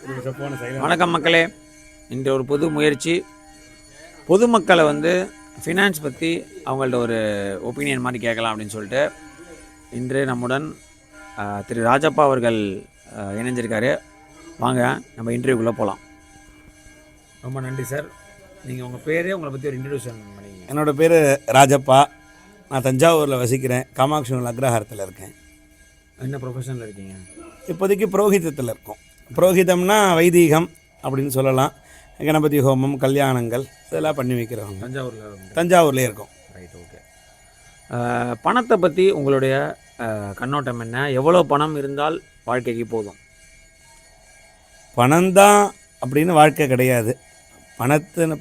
வணக்கம் மக்களே. இன்று ஒரு புது முயற்சி. பொதுமக்களை ஃபினான்ஸ் பற்றி அவங்கள்ட்ட ஒரு ஒப்பீனியன் மாதிரி கேட்கலாம் அப்படின்னு சொல்லிட்டு இன்று நம்முடன் திரு ராஜப்பா அவர்கள் இணைஞ்சிருக்காரு. வாங்க நம்ம இன்டர்வியூக்குள்ளே போகலாம். ரொம்ப நன்றி சார். நீங்கள் உங்கள் பேரே உங்களை பற்றி ஒரு இன்ட்ரடியூஷன் பண்ணிங்க. என்னோடய பேர் ராஜப்பா. நான் தஞ்சாவூரில் வசிக்கிறேன். காமாட்சி அக்ரஹாரத்தில் இருக்கேன். என்ன ப்ரொஃபஷனில் இருக்கீங்க? இப்போதைக்கு புரோகிதத்தில் இருக்கோம். புரோகிதம்னா வைதீகம் அப்படின்னு சொல்லலாம். கணபதி ஹோமம், கல்யாணங்கள் இதெல்லாம் பண்ணி வைக்கிறவங்க தஞ்சாவூர்லேயே இருக்கோம். Right, okay. பணத்தை பற்றி உங்களுடைய கண்ணோட்டம் என்ன? எவ்வளோ பணம் இருந்தால் வாழ்க்கைக்கு போதும்? பணம்தான் அப்படின்னு வாழ்க்கை கிடையாது.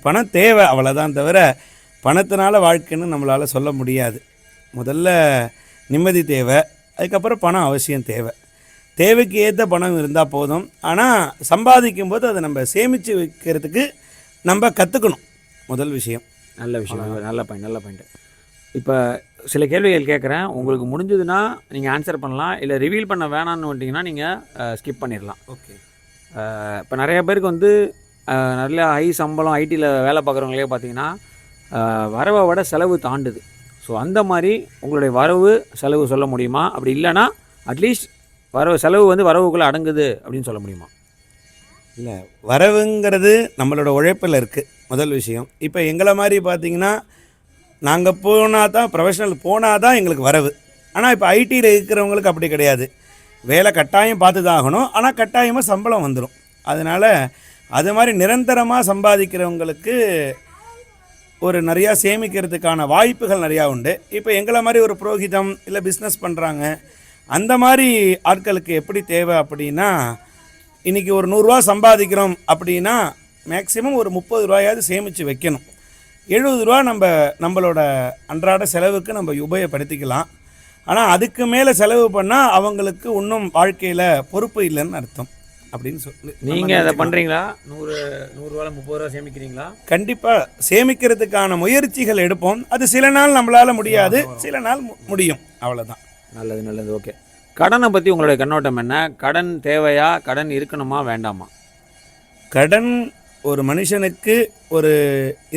பணம் தேவை, அவ்வளோதான். தவிர பணத்தினால வாழ்க்கைன்னு நம்மளால் சொல்ல முடியாது. முதல்ல நிம்மதி தேவை, அதுக்கப்புறம் பணம் அவசியம் தேவை. தேவைக்கு ஏற்ற பணம் இருந்தால் போதும். ஆனால் சம்பாதிக்கும் போது அதை நம்ம சேமித்து வைக்கிறதுக்கு நம்ம கற்றுக்கணும். முதல் விஷயம். நல்ல விஷயம், நல்ல பாயிண்ட். இப்போ சில கேள்விகள் கேட்குறேன். உங்களுக்கு முடிஞ்சதுன்னா நீங்கள் ஆன்சர் பண்ணலாம், இல்லை ரிவீல் பண்ண வேணான்னு வந்துட்டிங்கன்னா நீங்கள் ஸ்கிப் பண்ணிடலாம். ஓகே. இப்போ நிறைய பேருக்கு நல்ல ஹை சம்பளம் ஐடியில் வேலை பார்க்குறவங்களே பார்த்தீங்கன்னா வரவை விட செலவு தாண்டுது. ஸோ அந்த மாதிரி உங்களுடைய வரவு செலவு சொல்ல முடியுமா? அப்படி இல்லைன்னா அட்லீஸ்ட் செலவு வரவுக்குள்ளே அடங்குது அப்படின்னு சொல்ல முடியுமா? இல்லை, வரவுங்கிறது நம்மளோட உழைப்பில் இருக்குது. முதல் விஷயம். இப்போ எங்களை மாதிரி பார்த்திங்கன்னா நாங்கள் போனால் தான், ப்ரொஃபஷனல் போனால் தான் எங்களுக்கு வரவு. ஆனால் இப்போ ஐடியில் இருக்கிறவங்களுக்கு அப்படி கிடையாது. வேலை கட்டாயம் பார்த்து தான் ஆகணும், ஆனால் கட்டாயமாக சம்பளம் வந்துடும். அதனால் அது மாதிரி நிரந்தரமாக சம்பாதிக்கிறவங்களுக்கு ஒரு நிறையா சேமிக்கிறதுக்கான வாய்ப்புகள் நிறையா உண்டு. இப்போ எங்களை மாதிரி ஒரு புரோகிதம் இல்லை பிஸ்னஸ் பண்ணுறாங்க, அந்த மாதிரி ஆட்களுக்கு எப்படி தேவை அப்படின்னா, இன்றைக்கி ஒரு 100 ரூபா சம்பாதிக்கிறோம் அப்படின்னா மேக்ஸிமம் ஒரு 30 ரூபாயாவது சேமித்து வைக்கணும். 70 ரூபா நம்மளோட அன்றாட செலவுக்கு நம்ம உபயோகப்படுத்திக்கலாம். ஆனால் அதுக்கு மேலே செலவு பண்ணால் அவங்களுக்கு இன்னும் வாழ்க்கையில் பொறுப்பு இல்லைன்னு அர்த்தம் அப்படின்னு சொல்லி. நீங்கள் அதை பண்ணுறீங்களா? 100 ரூபா 30 ரூபா சேமிக்கிறீங்களா? கண்டிப்பாக சேமிக்கிறதுக்கான முயற்சிகள் எடுப்போம். அது சில நாள் நம்மளால் முடியாது, சில நாள் முடியும். அவ்வளோதான். நல்லது, ஓகே. கடனை பற்றி உங்களுடைய கண்ணோட்டம் என்ன? கடன் தேவையா? கடன் இருக்கணுமா வேண்டாமா? கடன் ஒரு மனுஷனுக்கு ஒரு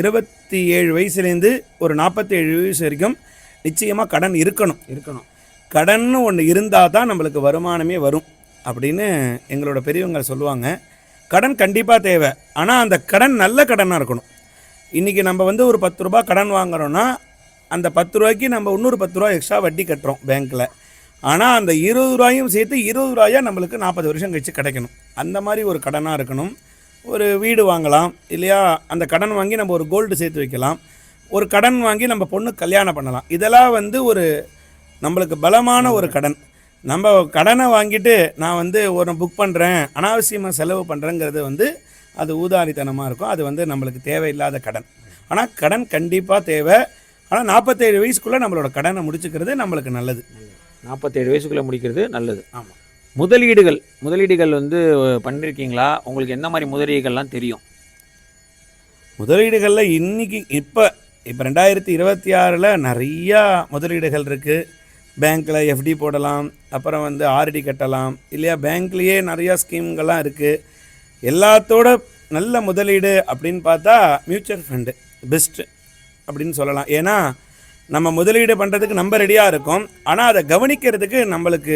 27 வயசுலேருந்து ஒரு 47 வயசு வரைக்கும் நிச்சயமாக கடன் இருக்கணும். கடன் ஒன்று இருந்தால் தான் நம்மளுக்கு வருமானமே வரும் அப்படின்னு எங்களோட பெரியவங்க சொல்லுவாங்க. கடன் கண்டிப்பாக தேவை. ஆனால் அந்த கடன் நல்ல கடனாக இருக்கணும். இன்றைக்கி நம்ம ஒரு 10 ரூபா கடன் வாங்குகிறோன்னா அந்த 10 ரூபாய்க்கு நம்ம இன்னொரு 10 ரூபா எக்ஸ்ட்ரா வட்டி கட்டுறோம் பேங்க்கில். ஆனால் அந்த 20 ரூபாயும் சேர்த்து 20 ரூபாயாக நம்மளுக்கு 40 வருஷம் கழித்து கிடைக்கணும். அந்த மாதிரி ஒரு கடனாக இருக்கணும். ஒரு வீடு வாங்கலாம் இல்லையா, அந்த கடன் வாங்கி நம்ம ஒரு கோல்டு சேர்த்து வைக்கலாம். ஒரு கடன் வாங்கி நம்ம பொண்ணு கல்யாணம் பண்ணலாம். இதெல்லாம் ஒரு நம்மளுக்கு பலமான ஒரு கடன். நம்ம கடனை வாங்கிட்டு நான் ஒரு புக் பண்ணுறேன், அனாவசியமாக செலவு பண்ணுறேங்கிறது அது ஊதாரித்தனமாக இருக்கும். அது நம்மளுக்கு தேவையில்லாத கடன். ஆனால் கடன் கண்டிப்பாக தேவை. ஆனால் 47 வயசுக்குள்ளே நம்மளோட கடனை முடிச்சுக்கிறது நம்மளுக்கு நல்லது. 47 வயசுக்குள்ளே முடிக்கிறது நல்லது. ஆமாம். முதலீடுகள் பண்ணியிருக்கீங்களா? உங்களுக்கு எந்த மாதிரி முதலீடுகள்லாம் தெரியும்? முதலீடுகளில் இப்போ 2026 நிறையா முதலீடுகள் இருக்குது. பேங்க்கில் எஃப்டி போடலாம், அப்புறம் ஆர்டி கட்டலாம், இல்லையா பேங்க்லேயே நிறையா ஸ்கீம்கள்லாம் இருக்குது. எல்லாத்தோட நல்ல முதலீடு அப்படின்னு பார்த்தா மியூச்சுவல் ஃபண்டு பெஸ்ட்டு அப்படின்னு சொல்லலாம். ஏன்னா நம்ம முதலீடு பண்ணுறதுக்கு நம்ம ரெடியாக இருக்கோம், ஆனால் அதை கவனிக்கிறதுக்கு நம்மளுக்கு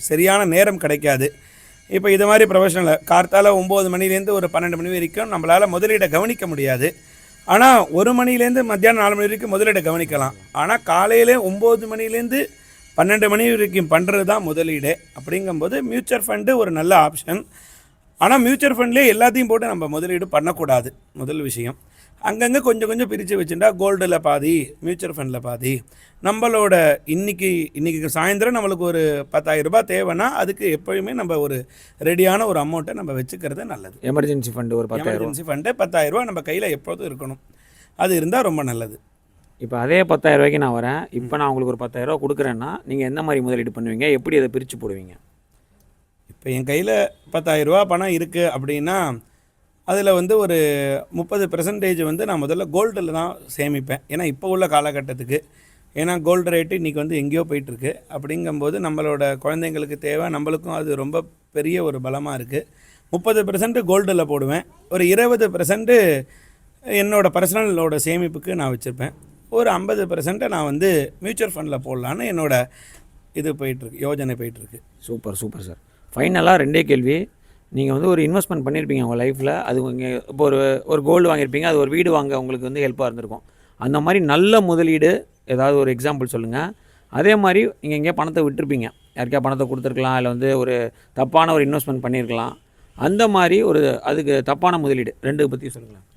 சரியான நேரம் கிடைக்காது. இப்போ இது மாதிரி ப்ரொஃபஷனல் கார்த்தால 9 மணிலேருந்து ஒரு 12 மணி வரைக்கும் நம்மளால் முதலீடை கவனிக்க முடியாது. ஆனால் 1 மணிலேருந்து மத்தியானம் 4 மணி வரைக்கும் முதலீடை கவனிக்கலாம். ஆனால் காலையில் 9 மணிலேருந்து 12 மணி வரைக்கும் பண்ணுறது தான் முதலீடு. அப்படிங்கும்போது மியூச்சுவல் ஃபண்டு ஒரு நல்ல ஆப்ஷன். ஆனால் மியூச்சுவல் ஃபண்ட்லேயே எல்லாத்தையும் போட்டு நம்ம முதலீடு பண்ணக்கூடாது. முதல் விஷயம். அங்கங்கே கொஞ்சம் கொஞ்சம் பிரித்து வச்சுட்டா கோல்டில் பாதி, மியூச்சுவல் ஃபண்டில் பாதி. நம்மளோட இன்றைக்கி சாயந்தரம் நம்மளுக்கு ஒரு 10,000 ரூபாய் தேவைன்னா அதுக்கு எப்போயுமே நம்ம ஒரு ரெடியான ஒரு அமௌண்ட்டை நம்ம வச்சுக்கிறது நல்லது. எமர்ஜென்சி ஃபண்டு ஒரு 10,000 எமர்ஜென்சி ஃபண்டு 10,000 ரூபா நம்ம கையில் எப்போதும் இருக்கணும். அது இருந்தால் ரொம்ப நல்லது. இப்போ அதே 10,000 ரூபாய்க்கு நான் வரேன். இப்போ நான் உங்களுக்கு ஒரு 10,000 ரூபா கொடுக்குறேன்னா நீங்கள் எந்த மாதிரி முதலீடு பண்ணுவீங்க? எப்படி அதை பிரித்து போடுவீங்க? இப்போ என் கையில் 10,000 ரூபா பணம் இருக்குது அப்படின்னா அதில் ஒரு 30% நான் முதல்ல கோல்டில் தான் சேமிப்பேன். ஏன்னா இப்போ உள்ள காலகட்டத்துக்கு ஏன்னா கோல்டு ரேட்டு இன்றைக்கி எங்கேயோ போயிட்டுருக்கு. அப்படிங்கும்போது நம்மளோட குழந்தைங்களுக்கு தேவை, நம்மளுக்கும் அது ரொம்ப பெரிய ஒரு பலமாக இருக்குது. 30% கோல்டில் போடுவேன், ஒரு 20% என்னோடய பர்சனலோட சேமிப்புக்கு நான் வச்சுருப்பேன், ஒரு 50% நான் வந்து மியூச்சுவல் ஃபண்டில் போடலான்னு என்னோட இது போயிட்டுருக்கு, யோஜனை போயிட்டுருக்கு. Super super sir. ஃபைனலாக 2 கேள்வி. நீங்கள் வந்து ஒரு இன்வெஸ்ட்மெண்ட் பண்ணியிருப்பீங்க உங்கள் லைஃப்பில், அது நீங்கள் இப்போ ஒரு கோல்டு வாங்கியிருப்பீங்க, அது ஒரு வீடு வாங்க உங்களுக்கு வந்து ஹெல்ப்பாக இருந்திருக்கும். அந்த மாதிரி நல்ல முதலீடு ஏதாவது ஒரு எக்ஸாம்பிள் சொல்லுங்கள். அதே மாதிரி நீங்கள் எங்கேயா பணத்தை விட்டுருப்பீங்க, யாருக்கா பணத்தை கொடுத்துருக்கலாம், இல்லை வந்து ஒரு தப்பான ஒரு இன்வெஸ்ட்மெண்ட் பண்ணியிருக்கலாம், அந்த மாதிரி ஒரு அதுக்கு தப்பான முதலீடு 2 பற்றி சொல்லுங்களேன்.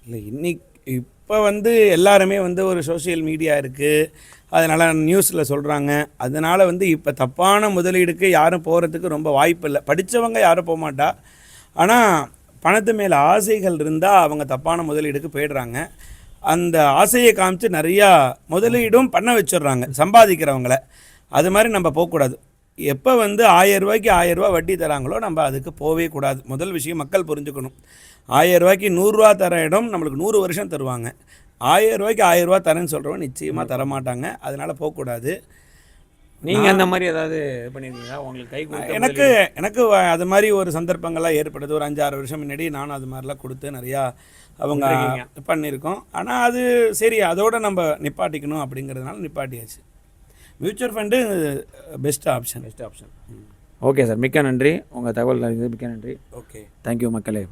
இல்லை, இப்போ வந்து எல்லாருமே வந்து ஒரு சோஷியல் மீடியா இருக்குது, அதனால் நியூஸில் சொல்கிறாங்க, அதனால் வந்து இப்போ தப்பான முதலீடுக்கு யாரும் போகிறதுக்கு ரொம்ப வாய்ப்பு இல்லை. படித்தவங்க யாரும் போக மாட்டா, ஆனால் பணத்து மேலே ஆசைகள் இருந்தால் அவங்க தப்பான முதலீடுக்கு போயிடுறாங்க. அந்த ஆசையை காமிச்சு நிறையா முதலீடும் பண்ண வச்சிடுறாங்க சம்பாதிக்கிறவங்கள. அது மாதிரி நம்ம போகக்கூடாது. எப்போ வந்து 1000 ரூபாய்க்கு 1000 ரூபா வட்டி தராங்களோ நம்ம அதுக்கு போகவே கூடாது. முதல் விஷயம் மக்கள் புரிஞ்சுக்கணும். 1000 ரூபாய்க்கு 100 ரூபா தர இடம் நம்மளுக்கு 100 வருஷம் தருவாங்க. 1000 ரூபாய்க்கு 1000 ரூபா தரேன்னு சொல்கிறவங்க நிச்சயமாக தரமாட்டாங்க. அதனால் போகக்கூடாது. நீங்கள் அந்த மாதிரி ஏதாவது இது பண்ணியிருக்கீங்களா உங்களுக்கு கை கொடுத்த? எனக்கு அது மாதிரி ஒரு சந்தர்ப்பங்கள்லாம் ஏற்படுது. ஒரு 5-6 வருஷம் முன்னாடி நானும் அது மாதிரிலாம் கொடுத்து நிறையா அவங்க பண்ணியிருக்கோம். ஆனால் அது சரி, அதோடு நம்ம நிப்பாட்டிக்கணும் அப்படிங்கிறதுனால நிப்பாட்டியாச்சு. Mutual fund best option. Okay sir, மிக்க நன்றி. உங்கள் தகவல் மிக்க நன்றி. ஓகே, தேங்க்யூ மக்களே.